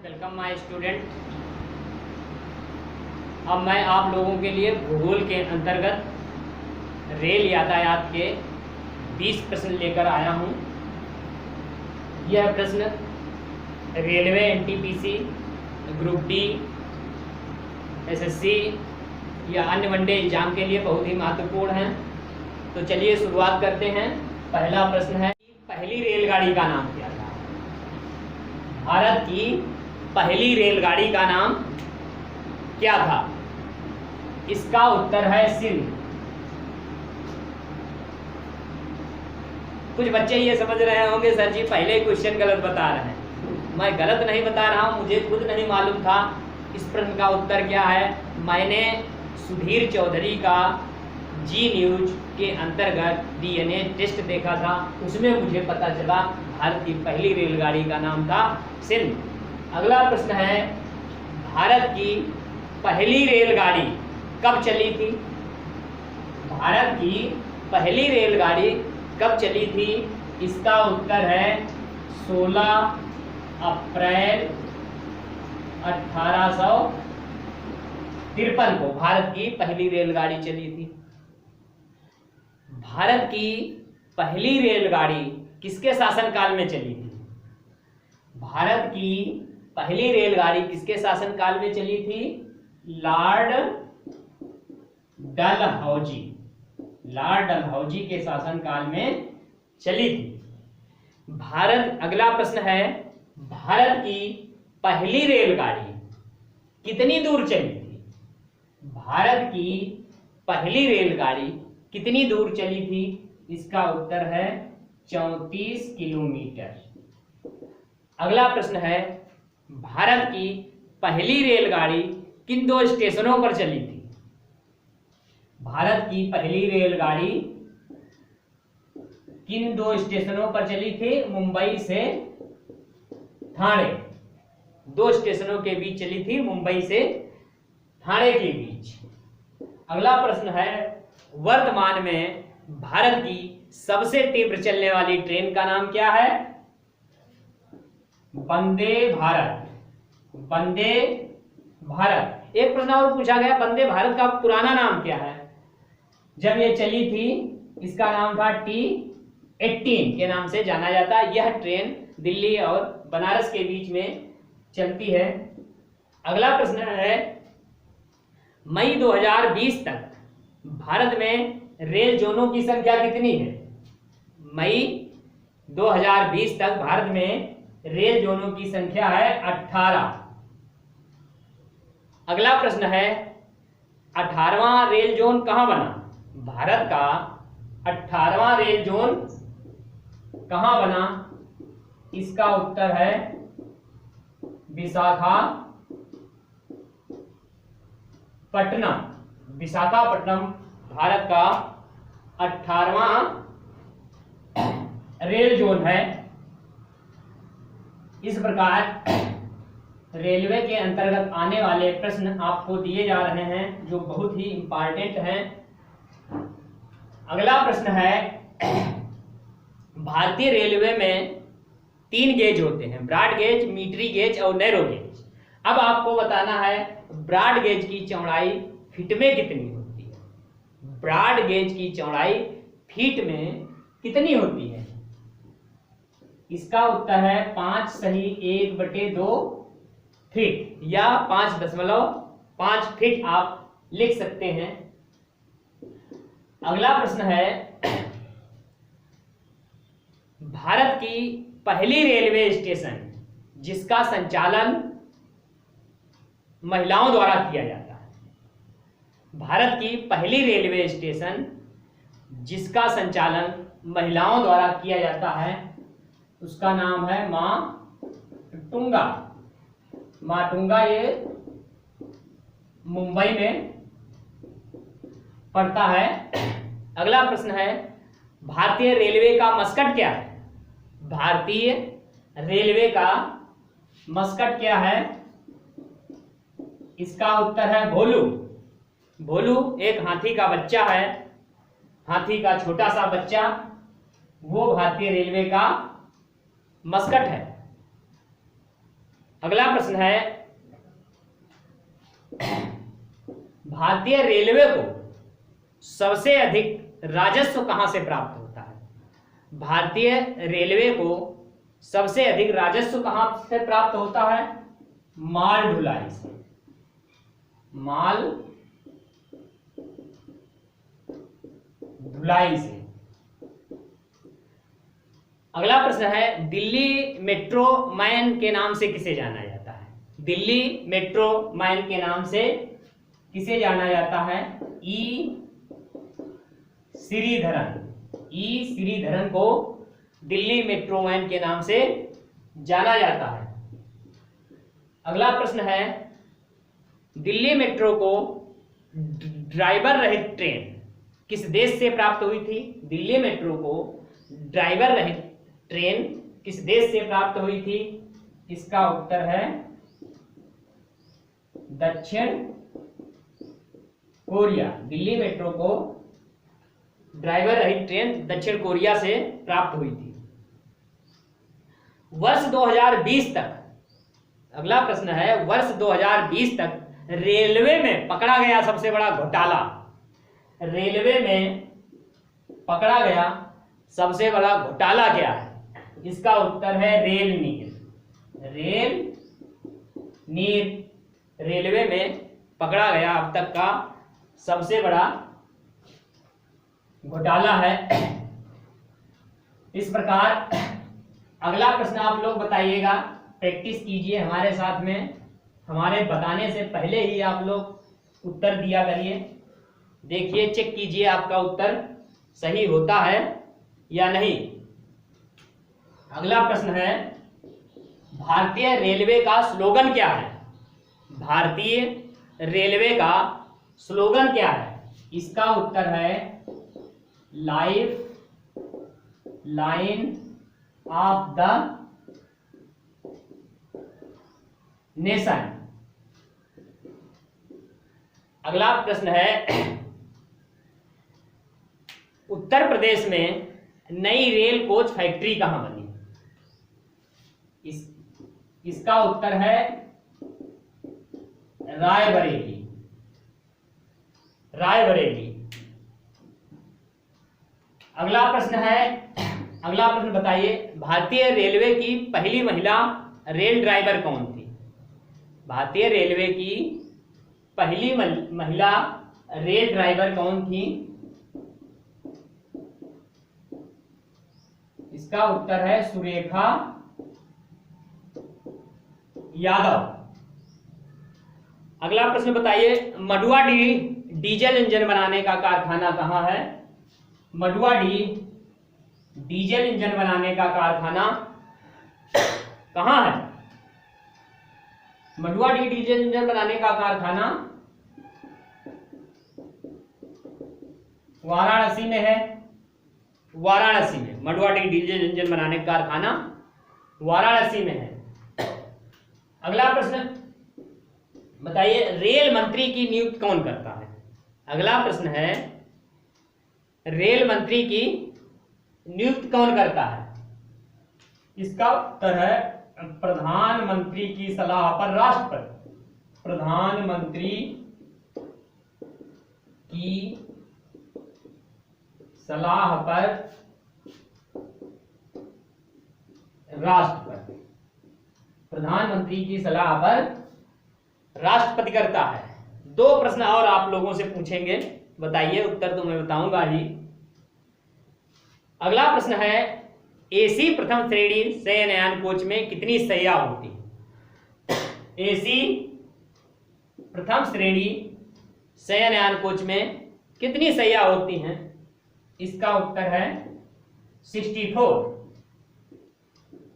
Welcome my student. अब मैं आप लोगों के लिए भूगोल के अंतर्गत रेल यातायात के 20 प्रश्न लेकर आया हूं। यह प्रश्न railway, NTPC, group D, SSC या अन्य वनडे एग्जाम के लिए बहुत ही महत्वपूर्ण हैं। तो चलिए शुरुआत करते हैं। पहला प्रश्न है, पहली रेलगाड़ी का नाम क्या था? भारत की पहली रेलगाड़ी का नाम क्या था? इसका उत्तर है सिंध। कुछ बच्चे ये समझ रहे होंगे सर जी पहले क्वेश्चन गलत बता रहे हैं। मैं गलत नहीं बता रहा हूं, मुझे खुद नहीं मालूम था इस प्रश्न का उत्तर क्या है। मैंने सुधीर चौधरी का जी न्यूज के अंतर्गत डीएनए टेस्ट देखा था, उसमें मुझे पता चला भारत की पहली रेलगाड़ी का नाम था सिंध। अगला प्रश्न है, भारत की पहली रेलगाड़ी कब चली थी? भारत की पहली रेलगाड़ी कब चली थी? इसका उत्तर है 16 अप्रैल 1853 को भारत की पहली रेलगाड़ी चली थी। भारत की पहली रेलगाड़ी किसके शासनकाल में चली थी? भारत की पहली रेलगाड़ी किसके शासनकाल में चली थी? लॉर्ड डलहौजी के शासनकाल में चली थी। अगला प्रश्न है, भारत की पहली रेलगाड़ी कितनी दूर चली थी? भारत की पहली रेलगाड़ी कितनी दूर चली थी? इसका उत्तर है 34 किलोमीटर। अगला प्रश्न है, भारत की पहली रेलगाड़ी किन दो स्टेशनों पर चली थी? भारत की पहली रेलगाड़ी किन दो स्टेशनों पर चली थी? मुंबई से ठाणे, दो स्टेशनों के बीच चली थी, मुंबई से ठाणे के बीच। अगला प्रश्न है, वर्तमान में भारत की सबसे तीव्र चलने वाली ट्रेन का नाम क्या है? वंदे भारत। वंदे भारत। एक प्रश्न और पूछा गया, वंदे भारत का पुराना नाम क्या है? जब ये चली थी इसका नाम था T18 के नाम से जाना जाता है। यह ट्रेन दिल्ली और बनारस के बीच में चलती है। अगला प्रश्न है, मई 2020 तक भारत में रेल जोनों की संख्या कितनी है? मई 2020 तक भारत में रेल जोनों की संख्या है 18। अगला प्रश्न है, 18वां रेल जोन कहां बना? भारत का 18वां रेल जोन कहां बना? इसका उत्तर है विशाखापट्टनम। विशाखापट्टनम भारत का 18वां रेल जोन है। इस प्रकार रेलवे के अंतर्गत आने वाले प्रश्न आपको दिए जा रहे हैं जो बहुत ही इंपॉर्टेंट हैं। अगला प्रश्न है, भारतीय रेलवे में 3 गेज होते हैं, ब्रॉड गेज, मीटरी गेज और नैरो गेज। अब आपको बताना है ब्रॉड गेज की चौड़ाई फीट में कितनी होती है? ब्रॉड गेज की चौड़ाई फीट में कितनी होती है? इसका उत्तर है 5 सही 1/2 फीट या 5.5 फीट आप लिख सकते हैं। अगला प्रश्न है, भारत की पहली रेलवे स्टेशन जिसका संचालन महिलाओं द्वारा किया जाता है। भारत की पहली रेलवे स्टेशन जिसका संचालन महिलाओं द्वारा किया जाता है उसका नाम है माटुंगा। माटुंगा ये मुंबई में पड़ता है। अगला प्रश्न है, भारतीय रेलवे का मस्कट क्या है? भारतीय रेलवे का मस्कट क्या है? इसका उत्तर है भोलू। भोलू एक हाथी का बच्चा है, हाथी का छोटा सा बच्चा, वो भारतीय रेलवे का मस्कट है। अगला प्रश्न है, भारतीय रेलवे को सबसे अधिक राजस्व कहां से प्राप्त होता है? भारतीय रेलवे को सबसे अधिक राजस्व कहां से प्राप्त होता है? माल ढुलाई से। माल ढुलाई से। अगला प्रश्न है, दिल्ली मेट्रो मैन के नाम से किसे जाना जाता है? दिल्ली मेट्रो मैन के नाम से किसे जाना जाता है? ई श्रीधरन। ई श्रीधरन को दिल्ली मेट्रो मैन के नाम से जाना जाता है। अगला प्रश्न है, दिल्ली मेट्रो को ड्राइवर रहित ट्रेन किस देश से प्राप्त हुई थी? दिल्ली मेट्रो को ड्राइवर रहित ट्रेन किस देश से प्राप्त हुई थी? इसका उत्तर है दक्षिण कोरिया। दिल्ली मेट्रो को ड्राइवर रहित ट्रेन दक्षिण कोरिया से प्राप्त हुई थी। वर्ष 2020 तक, अगला प्रश्न है, वर्ष 2020 तक रेलवे में पकड़ा गया सबसे बड़ा घोटाला। रेलवे में पकड़ा गया सबसे बड़ा घोटाला क्या है? इसका उत्तर है रेल नीर। रेल नीर रेलवे में पकड़ा गया अब तक का सबसे बड़ा घोटाला है। इस प्रकार अगला प्रश्न आप लोग बताइएगा, प्रैक्टिस कीजिए हमारे साथ में। हमारे बताने से पहले ही आप लोग उत्तर दिया करिए। देखिए, चेक कीजिए आपका उत्तर सही होता है या नहीं। अगला प्रश्न है, भारतीय रेलवे का स्लोगन क्या है? भारतीय रेलवे का स्लोगन क्या है? इसका उत्तर है life line of the nation. अगला प्रश्न है, उत्तर प्रदेश में नई रेल कोच फैक्ट्री कहां बनी? इसका उत्तर है रायबरेली। रायबरेली। अगला प्रश्न है, अगला प्रश्न बताइए, भारतीय रेलवे की पहली महिला रेल ड्राइवर कौन थी? भारतीय रेलवे की पहली महिला रेल ड्राइवर कौन थी? इसका उत्तर है सुरेखा यादव। अगला प्रश्न बताइए, मडुआडीह डीजल इंजन बनाने का कारखाना कहां है? मडुआडीह डीजल इंजन बनाने का कारखाना कहां है? मडुआडीह डीजल इंजन बनाने का कारखाना वाराणसी में है। वाराणसी में मडुआडीह डीजल इंजन बनाने का कारखाना वाराणसी में है। अगला प्रश्न बताइए, रेल मंत्री की नियुक्ति कौन करता है? अगला प्रश्न है, रेल मंत्री की नियुक्ति कौन करता है? इसका उत्तर है प्रधानमंत्री की सलाह पर राष्ट्रपति। प्रधानमंत्री की सलाह पर राष्ट्रपति। प्रधानमंत्री की सलाह पर राष्ट्रपति करता है। दो प्रश्न और आप लोगों से पूछेंगे, बताइए, उत्तर तो मैं बताऊंगा ही। अगला प्रश्न है, एसी प्रथम श्रेणी शयनयान कोच में कितनी सैया होती है? एसी प्रथम श्रेणी शयनयान कोच में कितनी सैया होती हैं? इसका उत्तर है 64।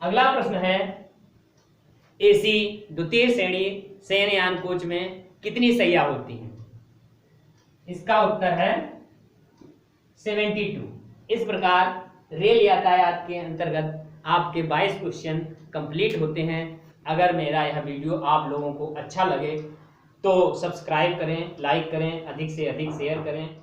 अगला प्रश्न है, एसी द्वितीय श्रेणी शयनयान कोच में कितनी सैया होती हैं? इसका उत्तर है 72। इस प्रकार रेल यातायात के अंतर्गत आपके 22 क्वेश्चन कंप्लीट होते हैं। अगर मेरा यह वीडियो आप लोगों को अच्छा लगे तो सब्सक्राइब करें, लाइक करें, अधिक से अधिक शेयर करें।